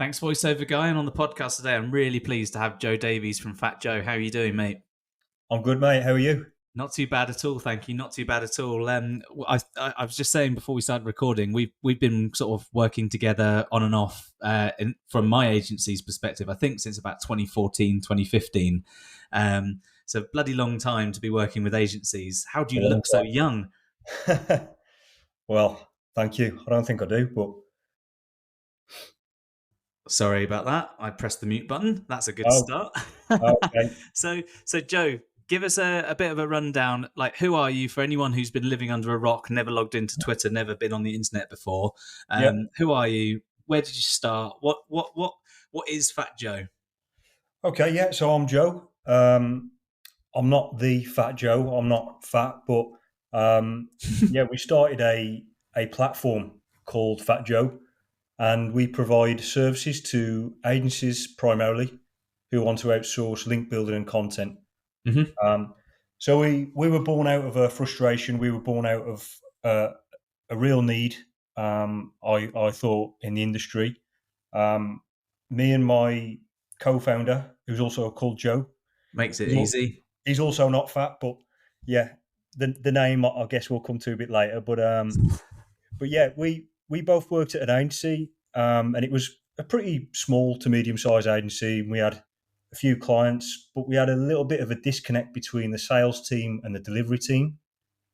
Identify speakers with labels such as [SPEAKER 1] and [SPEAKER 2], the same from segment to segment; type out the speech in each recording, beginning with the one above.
[SPEAKER 1] Thanks, voiceover guy. And on the podcast today, I'm really pleased to have Joe Davies from Fat Joe. How are you doing, mate?
[SPEAKER 2] I'm good, mate. How are you?
[SPEAKER 1] Not too bad at all, thank you. Not too bad at all. I was just saying before we started recording, we've been sort of working together on and off from my agency's perspective. I think since about 2014, 2015. So bloody long time to be working with agencies. How do
[SPEAKER 2] A
[SPEAKER 1] you
[SPEAKER 2] long
[SPEAKER 1] look so young?
[SPEAKER 2] time. Well, thank you. I don't think I do, but
[SPEAKER 1] Sorry about that. I pressed the mute button. That's a good
[SPEAKER 2] oh,
[SPEAKER 1] start.
[SPEAKER 2] okay.
[SPEAKER 1] so Joe, give us a bit of a rundown. Like, who are you for anyone who's been living under a rock, never logged into Twitter, never been on the internet before?
[SPEAKER 2] Yeah.
[SPEAKER 1] Who are you? Where did you start? What is Fat Joe?
[SPEAKER 2] Okay. Yeah. So I'm Joe. I'm not the Fat Joe. I'm not fat, but yeah, we started a platform called Fat Joe, and we provide services to agencies primarily who want to outsource link building and content.
[SPEAKER 1] Mm-hmm.
[SPEAKER 2] Um, so we were born out of a frustration. We were born out of a real need. I thought in the industry. Um, Me and my co-founder, who's also called Joe,
[SPEAKER 1] Makes it
[SPEAKER 2] he's, al-
[SPEAKER 1] easy.
[SPEAKER 2] he's also not fat, but yeah, the name I guess we'll come to a bit later. But yeah, we both worked at an agency, and it was a pretty small to medium sized agency. We had a few clients, but we had a little bit of a disconnect between the sales team and the delivery team.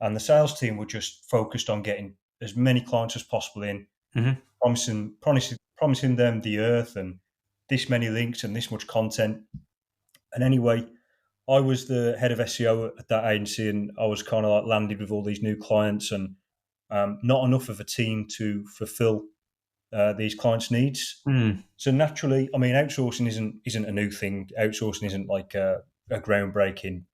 [SPEAKER 2] And the sales team were just focused on getting as many clients as possible in,
[SPEAKER 1] Mm-hmm.
[SPEAKER 2] promising them the earth and this many links and this much content. And anyway, I was the head of SEO at that agency, and I was kind of like landed with all these new clients and not enough of a team to fulfill these clients' needs.
[SPEAKER 1] Mm.
[SPEAKER 2] So naturally, I mean, outsourcing isn't a new thing. Outsourcing isn't like a groundbreaking,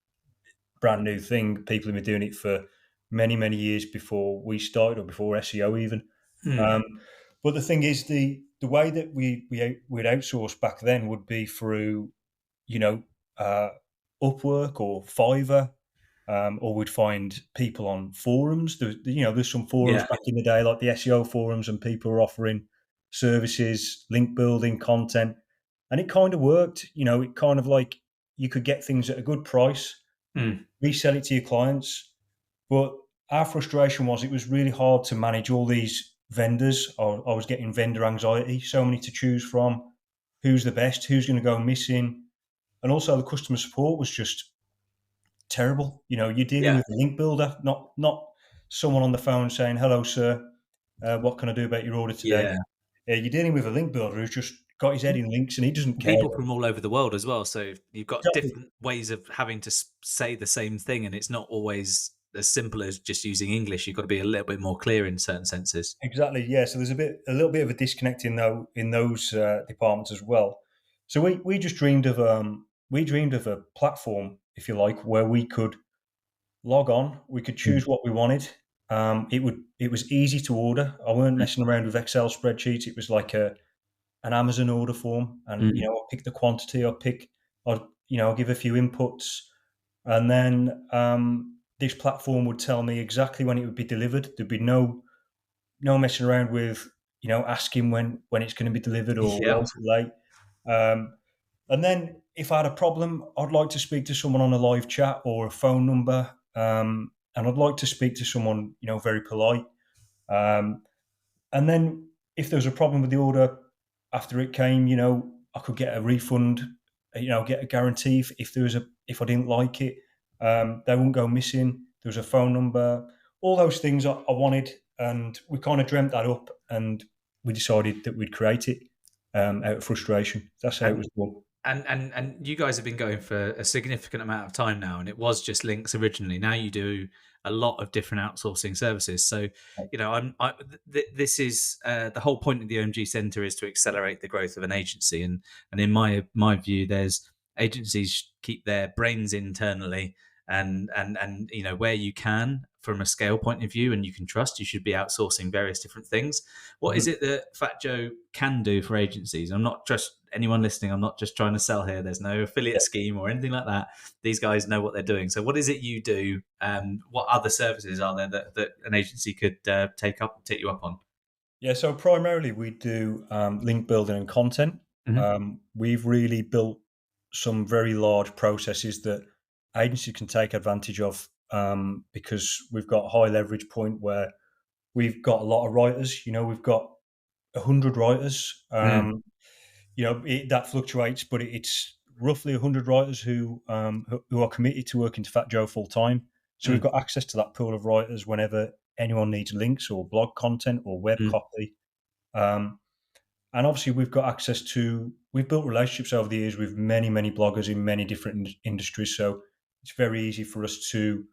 [SPEAKER 2] brand new thing. People have been doing it for many years before we started, or before SEO even.
[SPEAKER 1] Mm.
[SPEAKER 2] Um, but the thing is, the way that we'd outsource back then would be through, you know, uh, Upwork or Fiverr, or we'd find people on forums. There's some forums
[SPEAKER 1] Yeah.
[SPEAKER 2] back in the day, like the SEO forums, and people were offering services, link building, content, and it kind of worked. It kind of like you could get things at a good price,
[SPEAKER 1] Mm.
[SPEAKER 2] resell it to your clients. But our frustration was it was really hard to manage all these vendors. I was getting vendor anxiety, so many to choose from. Who's the best? Who's going to go missing? And also the customer support was just terrible. You're dealing
[SPEAKER 1] Yeah.
[SPEAKER 2] with a link builder, not someone on the phone saying, "Hello, sir. What can I do about your order today?"
[SPEAKER 1] Yeah.
[SPEAKER 2] You're dealing with a link builder who's just got his head in links and he doesn't care.
[SPEAKER 1] People from all over the world as well. So you've got
[SPEAKER 2] Exactly.
[SPEAKER 1] different ways of having to say the same thing, and it's not always as simple as just using English. You've got to be a little bit more clear in certain senses.
[SPEAKER 2] Exactly. Yeah. So there's a little bit of a disconnect in those departments as well. So we just dreamed of a platform, if you like, where we could log on. We could choose what we wanted. It was easy to order. I weren't messing around with Excel spreadsheets. It was like an Amazon order form, and
[SPEAKER 1] Mm.
[SPEAKER 2] I'll pick the quantity. I'll give a few inputs, and then this platform would tell me exactly when it would be delivered. There'd be no messing around with asking when it's going to be delivered or
[SPEAKER 1] Yeah.
[SPEAKER 2] why it's late. And then if I had a problem, I'd like to speak to someone on a live chat or a phone number, and I'd like to speak to someone very polite. Um, and then if there was a problem with the order after it came, I could get a refund, get a guarantee if I didn't like it. They wouldn't go missing. There was a phone number, all those things I wanted, and we kind of dreamt that up, and we decided that we'd create it out of frustration. That's how it
[SPEAKER 1] And
[SPEAKER 2] was born.
[SPEAKER 1] and you guys have been going for a significant amount of time now, and it was just links originally. Now you do a lot of different outsourcing services. So, this is the whole point of the OMG Centre is to accelerate the growth of an agency, and in my view, there's agencies keep their brains internally, and where you can from a scale point of view, and you can trust, you should be outsourcing various different things. What is
[SPEAKER 2] Mhm.
[SPEAKER 1] it that Fat Joe can do for agencies? I'm not just anyone listening. I'm not just trying to sell here. There's no
[SPEAKER 2] Yeah.
[SPEAKER 1] affiliate scheme or anything like that. These guys know what they're doing. So, what is it you do? What other services are there that an agency could take you up on?
[SPEAKER 2] Yeah, so primarily we do link building and content.
[SPEAKER 1] Hmm.
[SPEAKER 2] We've really built some very large processes that agencies can take advantage of, because we've got a high leverage point where we've got a lot of writers. We've got 100 writers.
[SPEAKER 1] Mm,
[SPEAKER 2] That fluctuates, but it's roughly 100 writers who are committed to working to Fat Joe full time. So we've
[SPEAKER 1] mm,
[SPEAKER 2] got access to that pool of writers whenever anyone needs links or blog content or web
[SPEAKER 1] mm.
[SPEAKER 2] copy. Um, and obviously, we've built relationships over the years with many, many bloggers in many different industries. So it's very easy for us to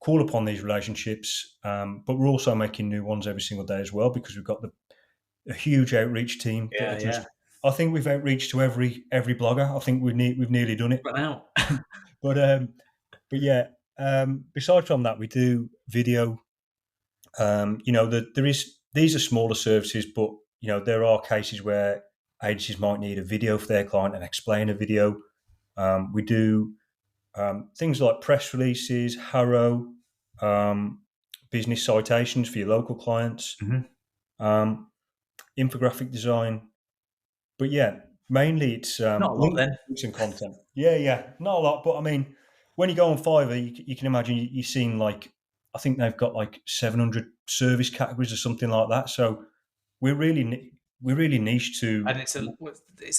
[SPEAKER 2] call upon these relationships. But we're also making new ones every single day as well, because we've got a huge outreach team that are
[SPEAKER 1] Yeah,
[SPEAKER 2] just.
[SPEAKER 1] yeah.
[SPEAKER 2] I think we've outreached to every blogger. I think we've nearly done it.
[SPEAKER 1] Run out.
[SPEAKER 2] But but yeah. Besides from that, we do video. There is these are smaller services, but there are cases where agencies might need a video for their client and explain a video. We do things like press releases, Harrow, um, business citations for your local clients,
[SPEAKER 1] Hmm.
[SPEAKER 2] um, infographic design. But yeah, mainly it's
[SPEAKER 1] Not a lot then.
[SPEAKER 2] links and content. Yeah, yeah, not a lot. But I mean, when you go on Fiverr, you can imagine you've seen like I think they've got like 700 service categories or something like that. So we're really niche to
[SPEAKER 1] And it's a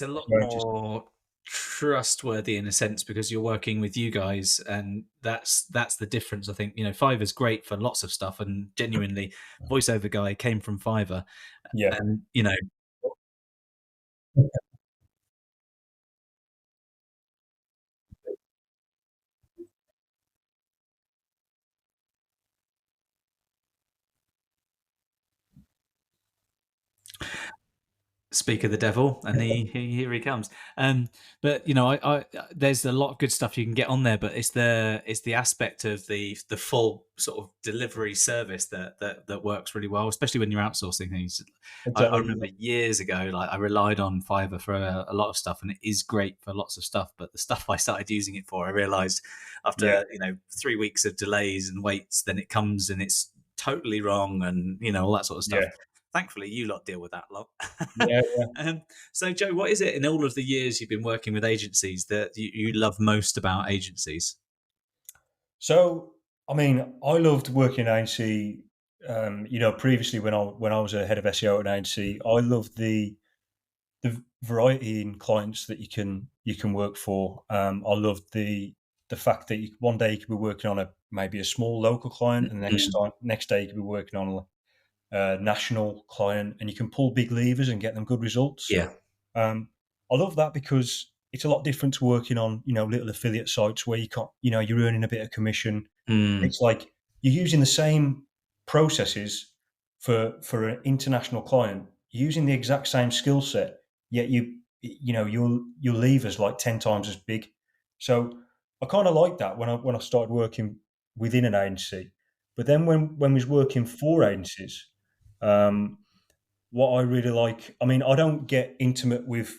[SPEAKER 1] lot
[SPEAKER 2] marriages.
[SPEAKER 1] more trustworthy in a sense because you're working with you guys, and that's the difference. I think Fiverr's great for lots of stuff, and genuinely, voiceover guy came from Fiverr,
[SPEAKER 2] Yeah.
[SPEAKER 1] and speak of the devil, and here he comes. But there's a lot of good stuff you can get on there, but it's the aspect of the full sort of delivery service that works really well, especially when you're outsourcing things. I
[SPEAKER 2] Exactly.
[SPEAKER 1] remember years ago, like I relied on Fiverr for a lot of stuff, and it is great for lots of stuff. But the stuff I started using it for, I realised
[SPEAKER 2] Yeah.
[SPEAKER 1] after 3 weeks of delays and waits, then it comes and it's totally wrong, and all that sort of stuff.
[SPEAKER 2] Yeah.
[SPEAKER 1] Thankfully, you lot deal with that lot.
[SPEAKER 2] Yeah. Yeah.
[SPEAKER 1] So, Joe, what is it in all of the years you've been working with agencies that you love most about agencies?
[SPEAKER 2] So, I mean, I loved working in agency. Previously when I was a head of SEO at an agency, I loved the variety in clients that you can work for. I loved the fact that one day you could be working on maybe a small local client, and the
[SPEAKER 1] Mm,
[SPEAKER 2] next day you could be working on a national client, and you can pull big levers and get them good results.
[SPEAKER 1] yeah.
[SPEAKER 2] Um, I love that because it's a lot different to working on little affiliate sites where you can't you're earning a bit of commission.
[SPEAKER 1] Mm,
[SPEAKER 2] It's like you're using the same processes for an international client, using the exact same skill set, yet your lever's like 10 times as big. So I kind of like that when I started working within an agency. But then when we was working for agencies, um, what I really like, I mean, I don't get intimate with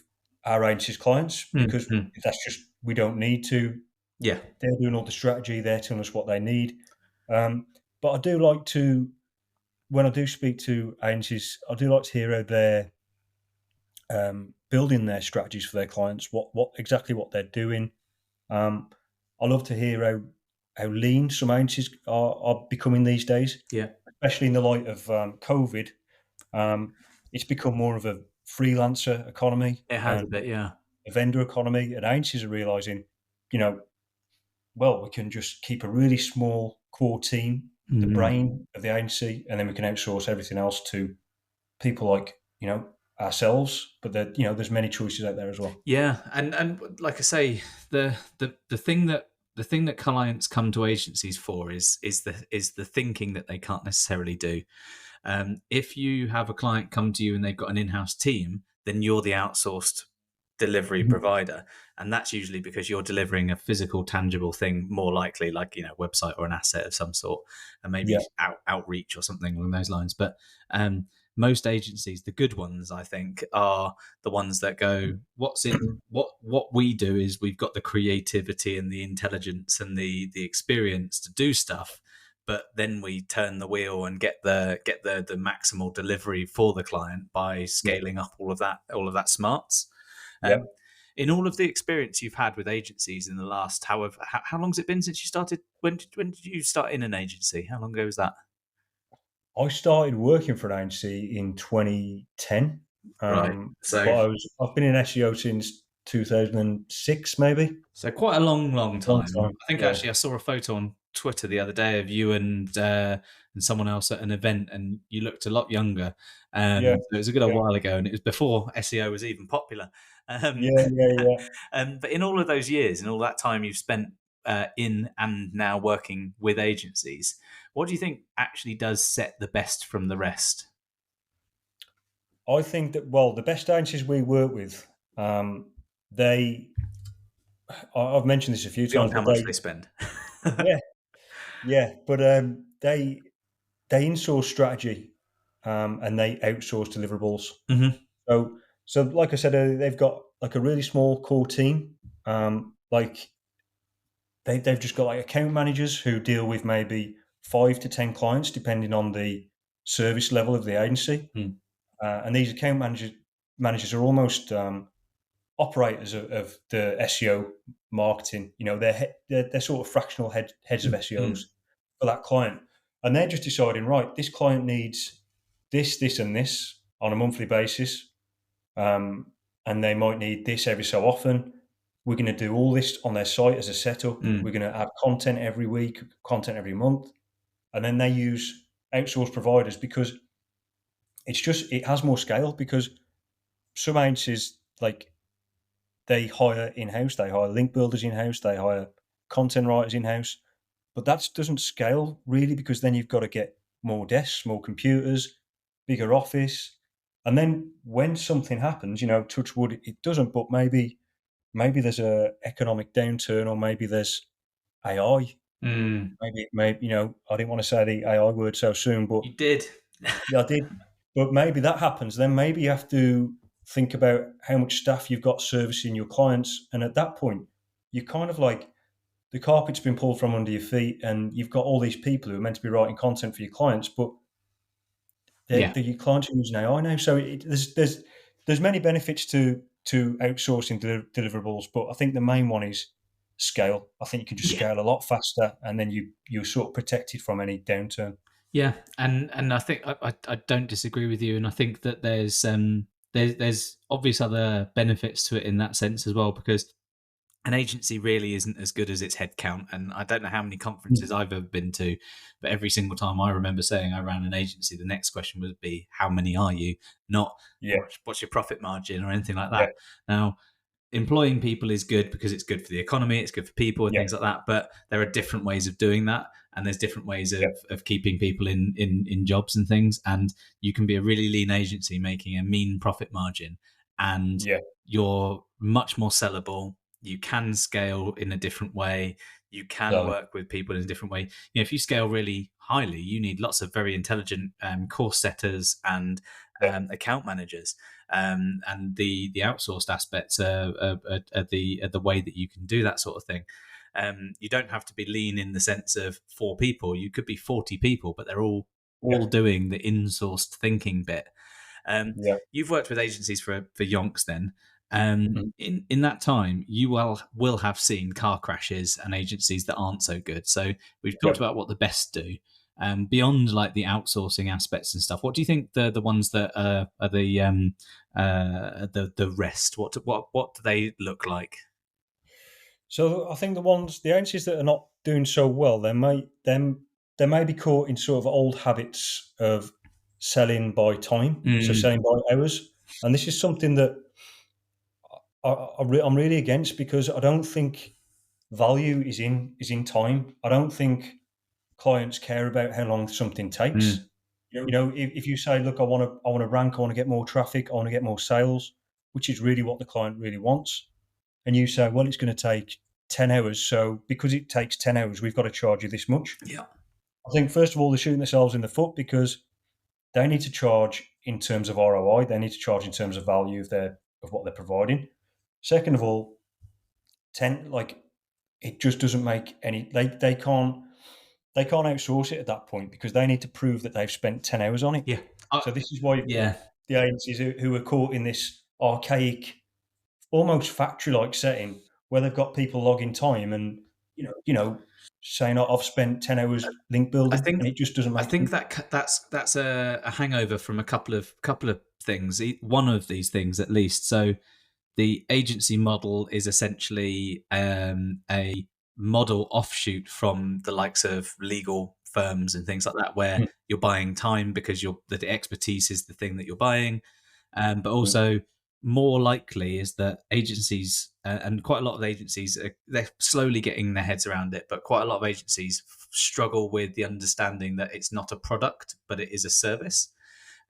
[SPEAKER 2] our agency's clients
[SPEAKER 1] mm,
[SPEAKER 2] because
[SPEAKER 1] mm.
[SPEAKER 2] that's just we don't need to.
[SPEAKER 1] Yeah.
[SPEAKER 2] They're doing all the strategy. They're telling us what they need. Um, but I do like to, when I do speak to agencies, I do like to hear how they're building their strategies for their clients. What exactly what they're doing. Um, I love to hear how lean some agencies are becoming these days,
[SPEAKER 1] Yeah.
[SPEAKER 2] especially in the light of COVID. Um, it's become more of a freelancer economy
[SPEAKER 1] It has
[SPEAKER 2] and
[SPEAKER 1] a bit. Yeah.
[SPEAKER 2] a vendor economy, and agencies are realizing, you know, well, we can just keep a really small core team, the
[SPEAKER 1] Mm.
[SPEAKER 2] brain of the agency, and then we can outsource everything else to people like ourselves. But there's many choices out there as well.
[SPEAKER 1] Yeah, and like I say, the thing that clients come to agencies for is the thinking that they can't necessarily do. If you have a client come to you and they've got an in-house team, then you're the outsourced delivery
[SPEAKER 2] Mhm.
[SPEAKER 1] provider, and that's usually because you're delivering a physical, tangible thing, more likely, like website or an asset of some sort, and maybe
[SPEAKER 2] Yeah.
[SPEAKER 1] outreach or something along those lines. But most agencies, the good ones, I think, are the ones that go, "What's in what we do is we've got the creativity and the intelligence and the experience to do stuff." but then we turn the wheel and get the maximal delivery for the client by
[SPEAKER 2] Yeah.
[SPEAKER 1] scaling up all of that smarts.
[SPEAKER 2] Yeah.
[SPEAKER 1] In all of the experience you've had with agencies in the last, however, how long has it been since you started? When did you start in an agency? How long ago was that?
[SPEAKER 2] I started working for an agency in 2010,
[SPEAKER 1] Right.
[SPEAKER 2] but
[SPEAKER 1] So
[SPEAKER 2] I've been in SEO since 2006, maybe.
[SPEAKER 1] So quite a long, long
[SPEAKER 2] Long
[SPEAKER 1] time.
[SPEAKER 2] time.
[SPEAKER 1] I think
[SPEAKER 2] Yeah.
[SPEAKER 1] actually I saw a photo on Twitter the other day of you and someone else at an event, and you looked a lot younger.
[SPEAKER 2] Yeah.
[SPEAKER 1] So it was a good old
[SPEAKER 2] Yeah.
[SPEAKER 1] while ago, and it was before SEO was even popular. Um,
[SPEAKER 2] Yeah. Yeah. Yeah.
[SPEAKER 1] but in all of those years, and all that time you've spent in and now working with agencies, what do you think actually does set the best from the rest?
[SPEAKER 2] I think that, well, the best agencies we work with, they, I've mentioned this a few times,
[SPEAKER 1] Beyond how
[SPEAKER 2] but
[SPEAKER 1] much they spend.
[SPEAKER 2] yeah, yeah, but they insource strategy, and they outsource deliverables.
[SPEAKER 1] Hmm.
[SPEAKER 2] So like I said, they've got like a really small core team. Like they've just got like account managers who deal with maybe 5 to 10 clients, depending on the service level of the agency.
[SPEAKER 1] Mm.
[SPEAKER 2] And these account managers are almost operators of the SEO marketing. You know, they're sort of fractional heads of SEOs
[SPEAKER 1] Mm.
[SPEAKER 2] for that client, and they're just deciding, right, this client needs this, this, and this on a monthly basis, and they might need this every so often. We're going to do all this on their site as a setup. We're
[SPEAKER 1] Mm.
[SPEAKER 2] going to add content every week, content every month, and then they use outsourced providers because it has more scale. Because some agencies, like, they hire in house, they hire link builders in house, they hire content writers in house, but that doesn't scale really, because then you've got to get more desks, more computers, bigger office, and then when something happens, touch wood, it doesn't, but maybe there's a economic downturn, or maybe there's AI.
[SPEAKER 1] Mm.
[SPEAKER 2] Maybe I didn't want to say the AI word so soon, but
[SPEAKER 1] You did.
[SPEAKER 2] yeah, I did. But maybe that happens. Then maybe you have to think about how much staff you've got servicing your clients. And at that point, you're kind of like, the carpet's been pulled from under your feet, and you've got all these people who are meant to be writing content for your clients, but
[SPEAKER 1] Yeah.
[SPEAKER 2] your clients are using AI now. So there's many benefits to outsourcing deliverables, but I think the main one is scale. I think you can just
[SPEAKER 1] Yeah.
[SPEAKER 2] scale a lot faster, and then you're sort of protected from any downturn.
[SPEAKER 1] Yeah, and I think I don't disagree with you, and I think that there's obvious other benefits to it in that sense as well, because an agency really isn't as good as its headcount. And I don't know how many conferences
[SPEAKER 2] Mm.
[SPEAKER 1] I've ever been to, but every single time I remember saying I ran an agency, the next question would be, how many are you? Not
[SPEAKER 2] Yeah,
[SPEAKER 1] what's your profit margin or anything like
[SPEAKER 2] yeah,
[SPEAKER 1] that. Now, employing people is good because it's good for the economy, it's good for people and
[SPEAKER 2] yeah,
[SPEAKER 1] things like that. But there are different ways of doing that, and there's different ways
[SPEAKER 2] yeah,
[SPEAKER 1] of keeping people in jobs and things. And you can be a really lean agency making a mean profit margin, and
[SPEAKER 2] yeah,
[SPEAKER 1] you're much more sellable. You can scale in a different way. You can
[SPEAKER 2] totally.
[SPEAKER 1] work with people in a different way. If you scale really highly, you need lots of very intelligent course setters and
[SPEAKER 2] Yeah,
[SPEAKER 1] account managers, and the outsourced aspects are the way that you can do that sort of thing. You don't have to be lean in the sense of 4 people. You could be 40 people, but they're all
[SPEAKER 2] yeah,
[SPEAKER 1] doing the in-sourced thinking bit.
[SPEAKER 2] yeah.
[SPEAKER 1] You've worked with agencies for yonks then.
[SPEAKER 2] Mhm.
[SPEAKER 1] In that time, you will have seen car crashes and agencies that aren't so good. So we've talked
[SPEAKER 2] Yeah.
[SPEAKER 1] about what the best do. Beyond like the outsourcing aspects and stuff, what do you think the ones that are the rest? What do they look like?
[SPEAKER 2] So I think the agencies that are not doing so well, they may be caught in sort of old habits of selling by time, so
[SPEAKER 1] Mm.
[SPEAKER 2] selling by hours, and this is something that I'm really against, because I don't think value is in time. I don't think clients care about how long something takes.
[SPEAKER 1] Mm.
[SPEAKER 2] If you say, look, I want to rank, I want to get more traffic, I want to get more sales, which is really what the client really wants, and you say, well, it's going to take 10 hours. So because it takes 10 hours, we've got to charge you this much.
[SPEAKER 1] Yeah.
[SPEAKER 2] I think, first of all, they're shooting themselves in the foot, because they need to charge in terms of ROI. They need to charge in terms of value of what they're providing. Second of all, 10, like, it just doesn't make any, they can't. they can't outsource it at that point because they need to prove that they've spent 10 hours on it.
[SPEAKER 1] Yeah.
[SPEAKER 2] So this is why you've got
[SPEAKER 1] Yeah.
[SPEAKER 2] the agencies who are caught in this archaic, almost factory-like setting where they've got people logging time and saying, "Oh, I've spent 10 hours link
[SPEAKER 1] I
[SPEAKER 2] building,"
[SPEAKER 1] think
[SPEAKER 2] and it just doesn't
[SPEAKER 1] I
[SPEAKER 2] make
[SPEAKER 1] think
[SPEAKER 2] sense.
[SPEAKER 1] that's a hangover from a couple of things. One of these things, at least. So the agency model is essentially a model offshoot from the likes of legal firms and things like that, where
[SPEAKER 2] Mm,
[SPEAKER 1] you're buying time because the expertise is the thing that you're buying. But
[SPEAKER 2] mm,
[SPEAKER 1] also, more likely is that agencies, and quite a lot of agencies, they're slowly getting their heads around it, but quite a lot of agencies struggle with the understanding that it's not a product, but it is a service.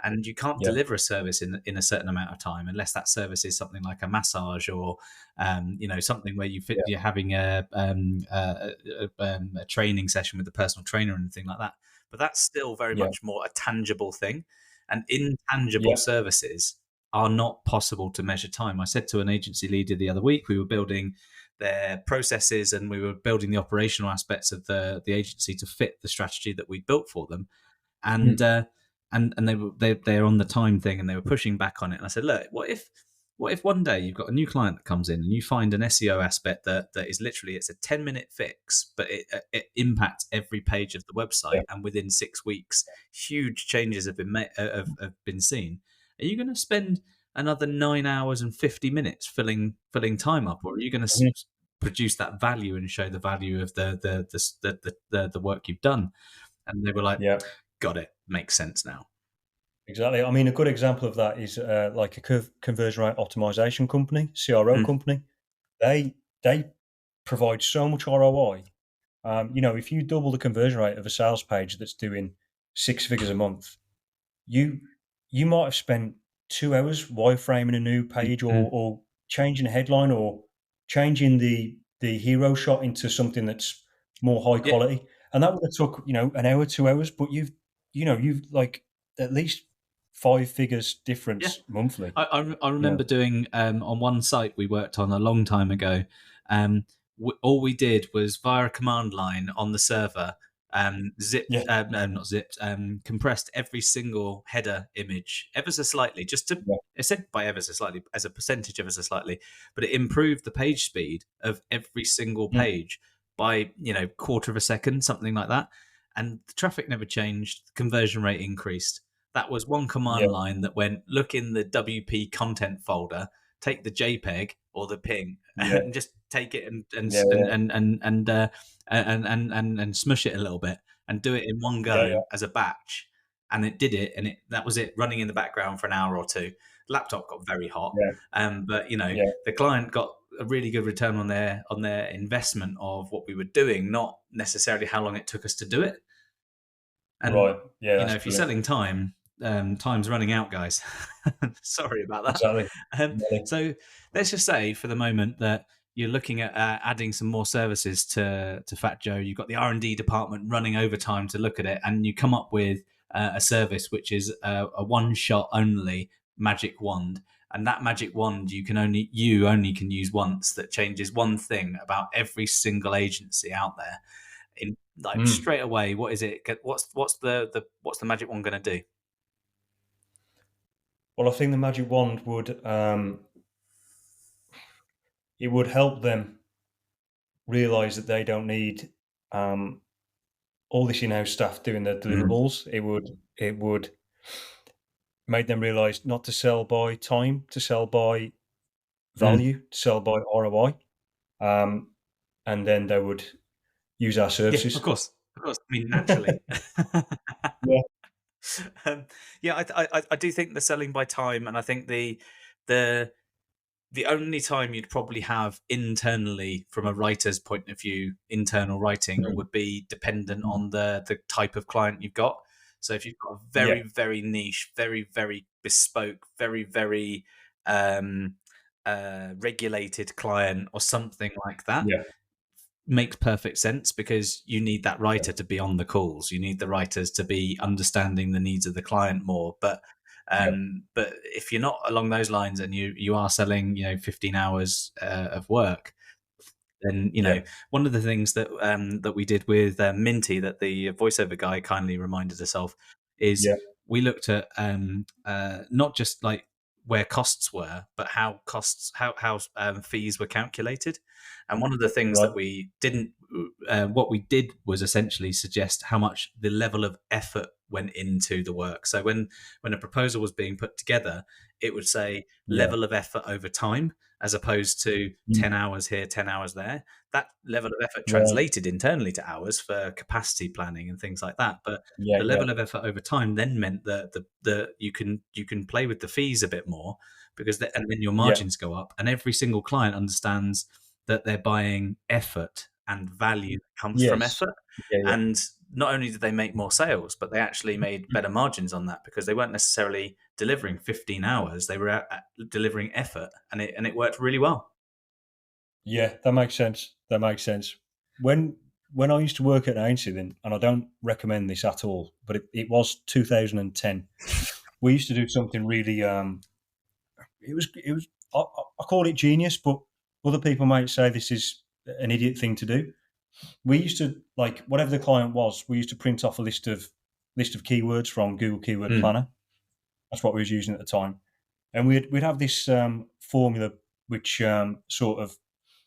[SPEAKER 1] And you can't
[SPEAKER 2] yeah,
[SPEAKER 1] deliver a service in a certain amount of time unless that service is something like a massage or something where
[SPEAKER 2] yeah,
[SPEAKER 1] you're having a training session with a personal trainer and thing like that. But that's still very
[SPEAKER 2] yeah,
[SPEAKER 1] much more a tangible thing, and intangible
[SPEAKER 2] yeah,
[SPEAKER 1] services are not possible to measure time. I said to an agency leader the other week, we were building their processes and we were building the operational aspects of the agency to fit the strategy that we built for them, and
[SPEAKER 2] mm,
[SPEAKER 1] they're on the time thing and they were pushing back on it. And I said, look, what if one day you've got a new client that comes in and you find an SEO aspect that is literally, it's a 10-minute fix, but it impacts every page of the
[SPEAKER 2] yeah,
[SPEAKER 1] website, and within 6 weeks huge changes have been made, have been seen. Are you going to spend another 9 hours and 50 minutes filling time up, or are you going to
[SPEAKER 2] mhm,
[SPEAKER 1] produce that value and show the value of the work you've done? And they were like,
[SPEAKER 2] yeah,
[SPEAKER 1] got it, makes sense now.
[SPEAKER 2] exactly. I mean, a good example of that is like a conversion rate optimization company, CRO
[SPEAKER 1] Mm,
[SPEAKER 2] company. They provide so much ROI. If you double the conversion rate of a sales page that's doing 6 figures a month, you you might have spent 2 hours wireframing a new page,
[SPEAKER 1] mm.
[SPEAKER 2] or changing a headline, or changing the hero shot into something that's more high
[SPEAKER 1] Yeah,
[SPEAKER 2] quality, and that would have took an hour, 2 hours, but you've like at least 5 figures
[SPEAKER 1] yeah.
[SPEAKER 2] difference monthly.
[SPEAKER 1] I
[SPEAKER 2] Yeah,
[SPEAKER 1] remember doing on one site we worked on a long time ago. Um, all we did was via a command line on the server, zipped,
[SPEAKER 2] yeah,
[SPEAKER 1] no, not zipped, compressed every single header image ever so slightly, just to,
[SPEAKER 2] yeah,
[SPEAKER 1] it said by ever so slightly as a percentage ever so slightly, but it improved the page speed of every single
[SPEAKER 2] mm,
[SPEAKER 1] page by quarter of a second, something like that, and the traffic never changed. The conversion rate increased. That was one
[SPEAKER 2] yeah,
[SPEAKER 1] command line that went, look in the WP content folder, take the JPEG or the ping,
[SPEAKER 2] yeah,
[SPEAKER 1] and just take it
[SPEAKER 2] yeah,
[SPEAKER 1] and smush it a little bit and do it in one
[SPEAKER 2] yeah,
[SPEAKER 1] go
[SPEAKER 2] yeah,
[SPEAKER 1] as a batch. And it did it, and that was it, running in the background for an hour or two. Laptop got very hot,
[SPEAKER 2] yeah,
[SPEAKER 1] but
[SPEAKER 2] yeah,
[SPEAKER 1] the client got a really good return on their investment of what we were doing, not necessarily how long it took us to do it. And
[SPEAKER 2] right, yeah, that's
[SPEAKER 1] if you're
[SPEAKER 2] brilliant.
[SPEAKER 1] selling time, time's running out, guys. Sorry about that.
[SPEAKER 2] Exactly. Exactly.
[SPEAKER 1] So let's just say for the moment that you're looking at adding some more services to Fat Joe. You've got the R&D department running overtime to look at it, and you come up with a service which is a one-shot only magic wand. And that magic wand you only can use once, that changes one thing about every single agency out there in, like,
[SPEAKER 2] Mm.
[SPEAKER 1] straight away. What is it? What's the magic one going to do?
[SPEAKER 2] Well, I think the magic wand would, it would help them realize that they don't need, um, all this in-house staff doing their
[SPEAKER 1] Mm.
[SPEAKER 2] deliverables. It would make them realize not to sell by time, to sell by
[SPEAKER 1] Mm.
[SPEAKER 2] value, to sell by ROI, and then they would use our
[SPEAKER 1] Yeah,
[SPEAKER 2] services.
[SPEAKER 1] of course. I mean, naturally.
[SPEAKER 2] Yeah.
[SPEAKER 1] um, yeah, I do think the selling by time, and I think the the only time you'd probably have internally from a writer's point of view, internal writing,
[SPEAKER 2] Mm,
[SPEAKER 1] would be dependent
[SPEAKER 2] mm.
[SPEAKER 1] on the type of client you've got. So if you've got a
[SPEAKER 2] Yeah,
[SPEAKER 1] very, very niche, very, very bespoke, very, very um, regulated client or something like that,
[SPEAKER 2] yeah,
[SPEAKER 1] makes perfect sense, because you need that
[SPEAKER 2] yeah,
[SPEAKER 1] writer to be on the calls. You need the writers to be understanding the needs of the client more.
[SPEAKER 2] yeah,
[SPEAKER 1] But if you're not along those lines and you are selling 15 hours of work, then
[SPEAKER 2] Yeah.
[SPEAKER 1] one of the things that that we did with Minty, that the voiceover guy kindly reminded us of, is
[SPEAKER 2] Yeah.
[SPEAKER 1] we looked at not just like where costs were, but how fees were calculated. And one of the things
[SPEAKER 2] Right.
[SPEAKER 1] that we didn't, what we did was essentially suggest how much the level of effort went into the work. So when a proposal was being put together, it would say
[SPEAKER 2] Yeah.
[SPEAKER 1] level of effort over time, as opposed to
[SPEAKER 2] Mm.
[SPEAKER 1] 10 hours here, 10 hours there. That level of effort
[SPEAKER 2] Right.
[SPEAKER 1] translated internally to hours for capacity planning and things like that. But
[SPEAKER 2] Yeah.
[SPEAKER 1] the
[SPEAKER 2] Yeah.
[SPEAKER 1] level of effort over time then meant that the you can play with the fees a bit more, and then your
[SPEAKER 2] Yeah.
[SPEAKER 1] margins go up, and every single client understands that they're buying effort and value that comes from
[SPEAKER 2] Yes.
[SPEAKER 1] effort.
[SPEAKER 2] Yeah. Yeah.
[SPEAKER 1] And not only did they make more sales, but they actually made better margins on that, because they weren't necessarily delivering 15 hours. They were delivering effort, and it worked really well.
[SPEAKER 2] Yeah, that makes sense. That makes sense. When when I used to work at an agency then, and I don't recommend this at all, but it was 2010. We used to do something really. It was. I call it genius, but other people might say this is an idiot thing to do. We used to, like, whatever the client was, we used to print off a list of keywords from Google Keyword
[SPEAKER 1] Mm.
[SPEAKER 2] Planner. That's what we was using at the time, and we'd have this formula which sort of,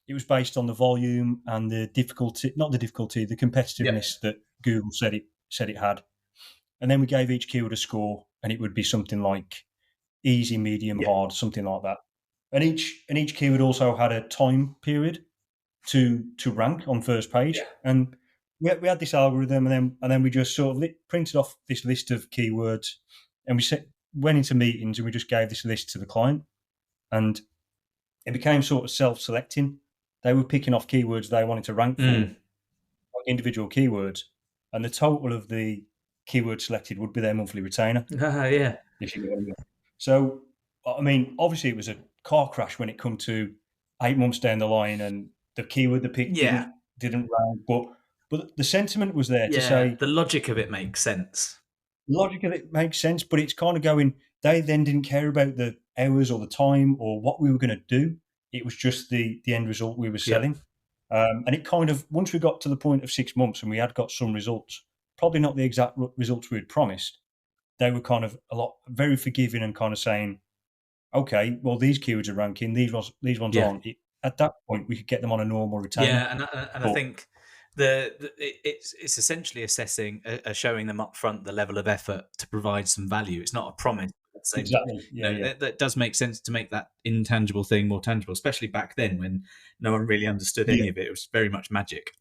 [SPEAKER 2] it was based on the volume and the difficulty, not the difficulty, the
[SPEAKER 1] Yeah.
[SPEAKER 2] competitiveness that Google said it had. And then we gave each keyword a score, and it would be something like easy, medium,
[SPEAKER 1] Yeah.
[SPEAKER 2] hard, something like that. And each keyword also had a time period to rank on first page.
[SPEAKER 1] Yeah.
[SPEAKER 2] And we had this algorithm, and then we just sort of printed off this list of keywords, and went into meetings, and we just gave this list to the client, and it became sort of self-selecting. They were picking off keywords they wanted to rank for,
[SPEAKER 1] Mm.
[SPEAKER 2] like individual keywords, and the total of the keywords selected would be their monthly retainer,
[SPEAKER 1] Yeah.
[SPEAKER 2] if you know what I mean. So, I mean, obviously, it was a car crash when it come to 8 months down the line, and the keyword they picked
[SPEAKER 1] Yeah.
[SPEAKER 2] didn't rank, but the sentiment was there to
[SPEAKER 1] Yeah.
[SPEAKER 2] say
[SPEAKER 1] The logic of it makes sense.
[SPEAKER 2] logic of it makes sense, but it's kind of going. They then didn't care about the hours or the time or what we were going to do. It was just the end result we were
[SPEAKER 1] Yeah.
[SPEAKER 2] selling. And it kind of, once we got to the point of 6 months and we had got some results, probably not the exact results we had promised, they were kind of very forgiving and kind of saying, okay, well, these keywords are ranking, these ones
[SPEAKER 1] Yeah.
[SPEAKER 2] aren't. At that point, we could get them on a normal retainer.
[SPEAKER 1] Yeah, and I
[SPEAKER 2] But
[SPEAKER 1] think it's essentially assessing, showing them up front the level of effort to provide some value. It's not a promise. At the same time,
[SPEAKER 2] exactly, yeah, yeah,
[SPEAKER 1] that does make sense to make that intangible thing more tangible, especially back then when no one really understood
[SPEAKER 2] yeah,
[SPEAKER 1] any of it. It was very much magic.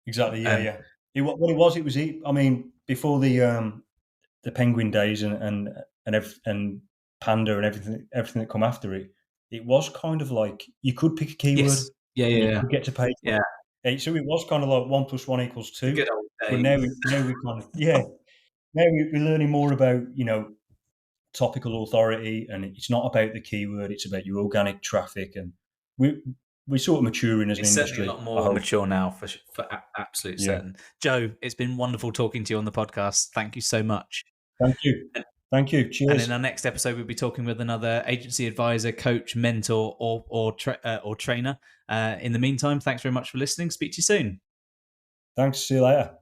[SPEAKER 2] exactly, yeah,
[SPEAKER 1] Um,
[SPEAKER 2] yeah. What it was. I mean, before the Penguin days and Panda and everything that come after it, it was kind of like you could pick a keyword
[SPEAKER 1] yes, yeah,
[SPEAKER 2] and
[SPEAKER 1] yeah,
[SPEAKER 2] you
[SPEAKER 1] yeah,
[SPEAKER 2] could get to pay for
[SPEAKER 1] yeah.
[SPEAKER 2] it. So it was kind of like 1 + 1 =
[SPEAKER 1] The
[SPEAKER 2] 2.
[SPEAKER 1] good old
[SPEAKER 2] But
[SPEAKER 1] days.
[SPEAKER 2] now we kind of, yeah, now we're learning more about, topical authority, and it's not about the keyword, it's about your organic traffic, and we we're sort of maturing as an
[SPEAKER 1] It's certainly a
[SPEAKER 2] industry,
[SPEAKER 1] lot
[SPEAKER 2] I
[SPEAKER 1] more
[SPEAKER 2] hope.
[SPEAKER 1] mature now, absolute
[SPEAKER 2] Yeah.
[SPEAKER 1] certain. Joe, it's been wonderful talking to you on the podcast. Thank you so much.
[SPEAKER 2] Thank you. Thank you.
[SPEAKER 1] And in
[SPEAKER 2] Cheers.
[SPEAKER 1] our next episode, we'll be talking with another agency advisor, coach, mentor, or trainer. In the meantime, thanks very much for listening. Speak to you soon.
[SPEAKER 2] Thanks. See you later.